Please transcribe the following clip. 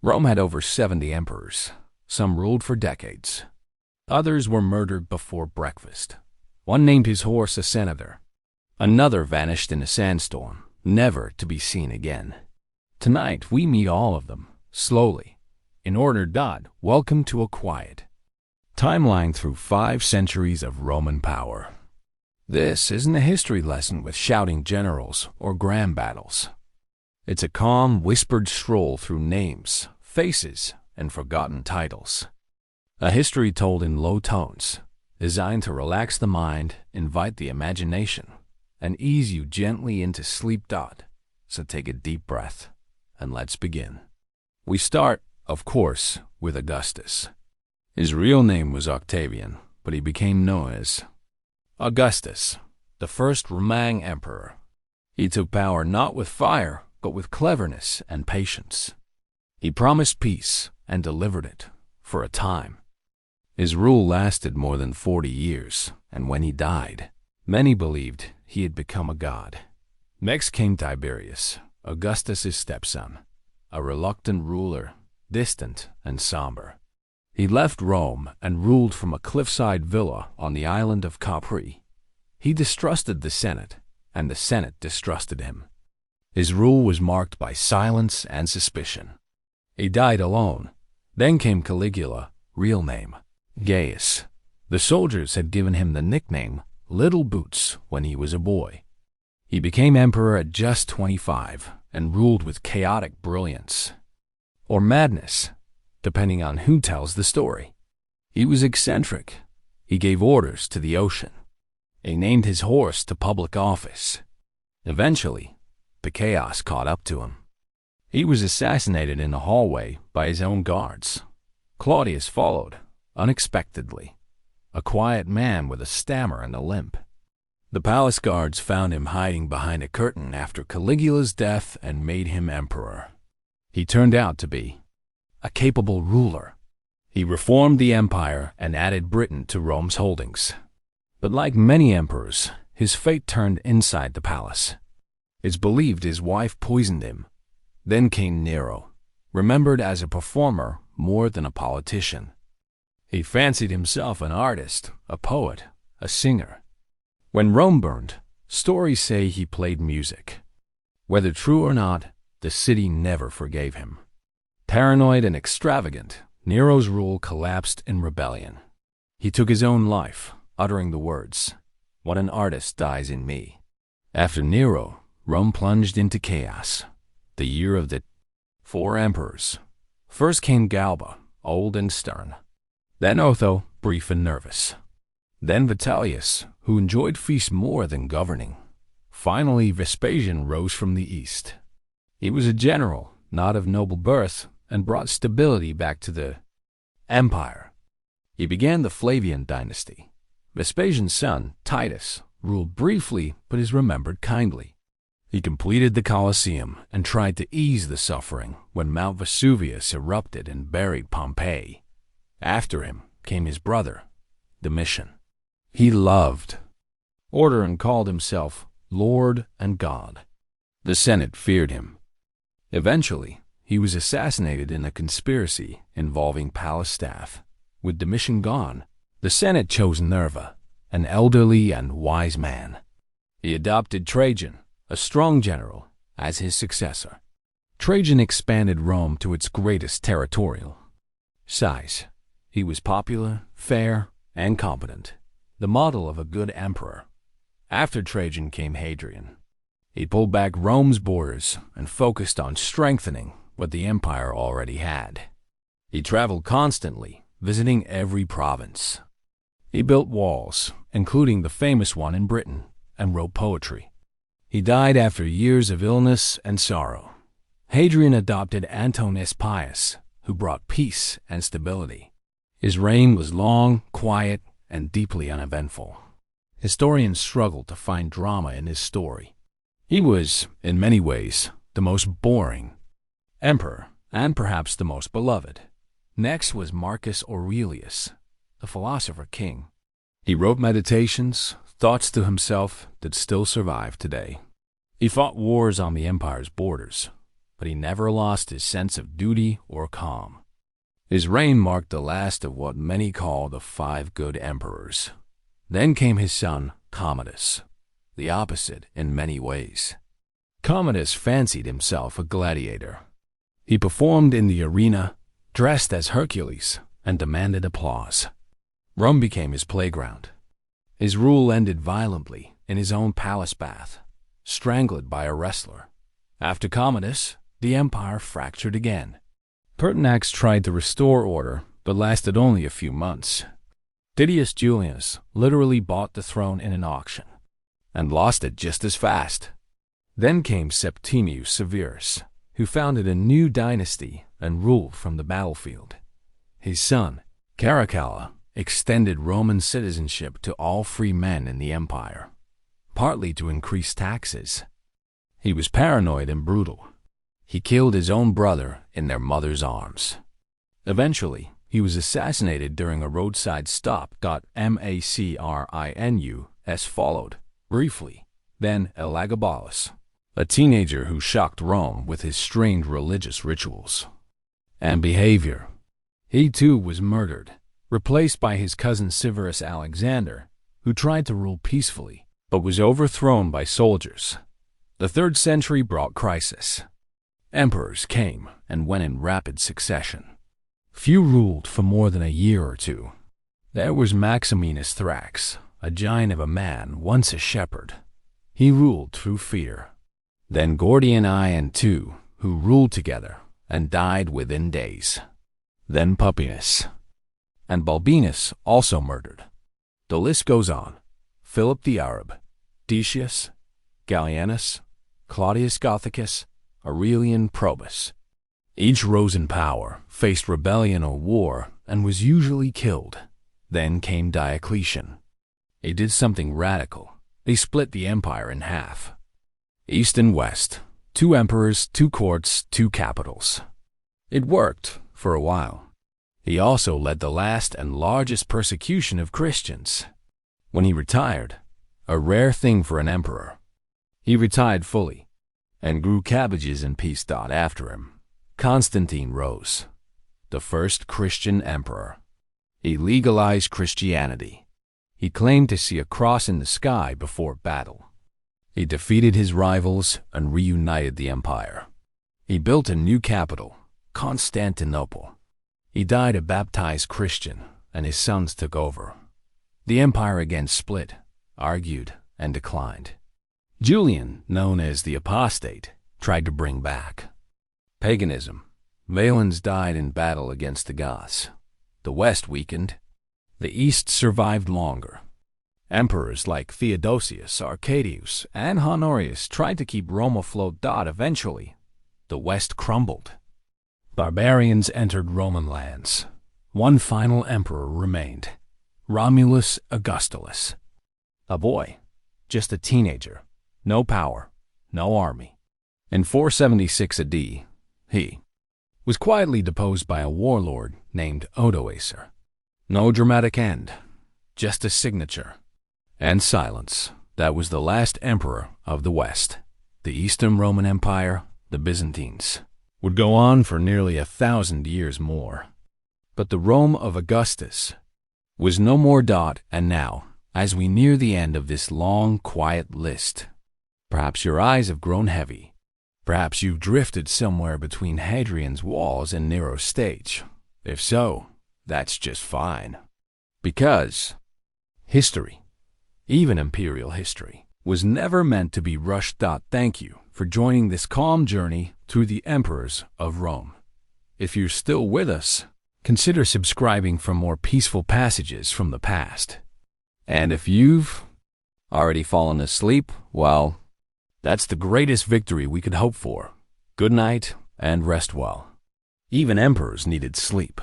Rome had over 70 emperors. Some ruled for decades. Others were murdered before breakfast. One named his horse a senator. Another vanished in a sandstorm, never to be seen again. Tonight we meet all of them, slowly. In order, welcome to a quiet timeline through 5 centuries of Roman power. This isn't a history lesson with shouting generals or grand battles. It's a calm, whispered stroll through names, faces, and forgotten titles. A history told in low tones, designed to relax the mind, invite the imagination, and ease you gently into sleep. So take a deep breath, and let's begin. We start, of course, with Augustus. His real name was Octavian, but he became known as Augustus, the first Roman emperor. He took power not with fire, but with cleverness and patience. He promised peace and delivered it, for a time. His rule lasted more than 40 years, and when he died, many believed he had become a god. Next came Tiberius, Augustus's stepson, a reluctant ruler, distant and somber. He left Rome and ruled from a cliffside villa on the island of Capri. He distrusted the Senate, and the Senate distrusted him. His rule was marked by silence and suspicion. He died alone. Then came Caligula, real name Gaius. The soldiers had given him the nickname Little Boots when he was a boy. He became emperor at just 25 and ruled with chaotic brilliance, or madness, depending on who tells the story. He was eccentric. He gave orders to the ocean. He named his horse to public office. Eventually, the chaos caught up to him. He was assassinated in a hallway by his own guards. Claudius followed, unexpectedly, a quiet man with a stammer and a limp. The palace guards found him hiding behind a curtain after Caligula's death and made him emperor. He turned out to be a capable ruler. He reformed the empire and added Britain to Rome's holdings. But like many emperors, his fate turned inside the palace. It's believed his wife poisoned him. Then came Nero, remembered as a performer more than a politician. He fancied himself an artist, a poet, a singer. When Rome burned, stories say he played music. Whether true or not, the city never forgave him. Paranoid and extravagant, Nero's rule collapsed in rebellion. He took his own life, uttering the words, "What an artist dies in me." After Nero, Rome plunged into chaos. The year of the 4 emperors. First came Galba, old and stern. Then Otho, brief and nervous. Then Vitellius, who enjoyed feasts more than governing. Finally, Vespasian rose from the east. He was a general, not of noble birth, and brought stability back to the empire. He began the Flavian dynasty. Vespasian's son, Titus, ruled briefly but is remembered kindly. He completed the Colosseum and tried to ease the suffering when Mount Vesuvius erupted and buried Pompeii. After him came his brother, Domitian. He loved order and called himself Lord and God. The Senate feared him. Eventually, he was assassinated in a conspiracy involving palace staff. With Domitian gone, the Senate chose Nerva, an elderly and wise man. He adopted Trajan, a strong general, as his successor. Trajan expanded Rome to its greatest territorial size. He was popular, fair, and competent, the model of a good emperor. After Trajan came Hadrian. He pulled back Rome's borders and focused on strengthening what the empire already had. He traveled constantly, visiting every province. He built walls, including the famous one in Britain, and wrote poetry. He died after years of illness and sorrow. Hadrian adopted Antoninus Pius, who brought peace and stability. His reign was long, quiet, and deeply uneventful. Historians struggle to find drama in his story. He was, in many ways, the most boring emperor, and perhaps the most beloved. Next was Marcus Aurelius, the philosopher king. He wrote meditations, thoughts to himself that still survive today. He fought wars on the empire's borders, but he never lost his sense of duty or calm. His reign marked the last of what many call the five good emperors. Then came his son, Commodus, the opposite in many ways. Commodus fancied himself a gladiator. He performed in the arena, dressed as Hercules, and demanded applause. Rome became his playground. His rule ended violently in his own palace bath, strangled by a wrestler. After Commodus, the empire fractured again. Pertinax tried to restore order, but lasted only a few months. Didius Julius literally bought the throne in an auction, and lost it just as fast. Then came Septimius Severus, who founded a new dynasty and ruled from the battlefield. His son, Caracalla, extended Roman citizenship to all free men in the empire, partly to increase taxes. He was paranoid and brutal. He killed his own brother in their mother's arms. Eventually, he was assassinated during a roadside stop. Macrinus followed, briefly. Then Elagabalus, a teenager who shocked Rome with his strange religious rituals and behavior. He too was murdered, replaced by his cousin Severus Alexander, who tried to rule peacefully, but was overthrown by soldiers. The 3rd century brought crisis. Emperors came and went in rapid succession. Few ruled for more than a year or two. There was Maximinus Thrax, a giant of a man, once a shepherd. He ruled through fear. Then Gordian I, who ruled together and died within days. Then Pupienus and Balbinus, also murdered. The list goes on. Philip the Arab, Decius, Gallienus, Claudius Gothicus, Aurelian Probus. Each rose in power, faced rebellion or war, and was usually killed. Then came Diocletian. He did something radical. He split the empire in half. East and West, 2 emperors, 2 courts, 2 capitals. It worked for a while. He also led the last and largest persecution of Christians. When he retired, a rare thing for an emperor, he retired fully and grew cabbages in peace. After him, Constantine rose, the first Christian emperor. He legalized Christianity. He claimed to see a cross in the sky before battle. He defeated his rivals and reunited the empire. He built a new capital, Constantinople. He died a baptized Christian, and his sons took over. The empire again split, argued, and declined. Julian, known as the Apostate, tried to bring back paganism. Valens died in battle against the Goths. The West weakened. The East survived longer. Emperors like Theodosius, Arcadius, and Honorius tried to keep Rome afloat. Eventually, the West crumbled. Barbarians entered Roman lands. One final emperor remained, Romulus Augustulus. A boy, just a teenager, no power, no army. In 476 AD, he was quietly deposed by a warlord named Odoacer. No dramatic end, just a signature. And silence. That was the last emperor of the West. The Eastern Roman Empire, the Byzantines, would go on for nearly 1,000 years more. But the Rome of Augustus was no more. And now, as we near the end of this long, quiet list, perhaps your eyes have grown heavy. Perhaps you've drifted somewhere between Hadrian's walls and Nero's stage. If so, that's just fine. Because history, even imperial history, was never meant to be rushed. Thank you for joining this calm journey through the emperors of Rome. If you're still with us, consider subscribing for more peaceful passages from the past. And if you've already fallen asleep, well, that's the greatest victory we could hope for. Good night and rest well. Even emperors needed sleep.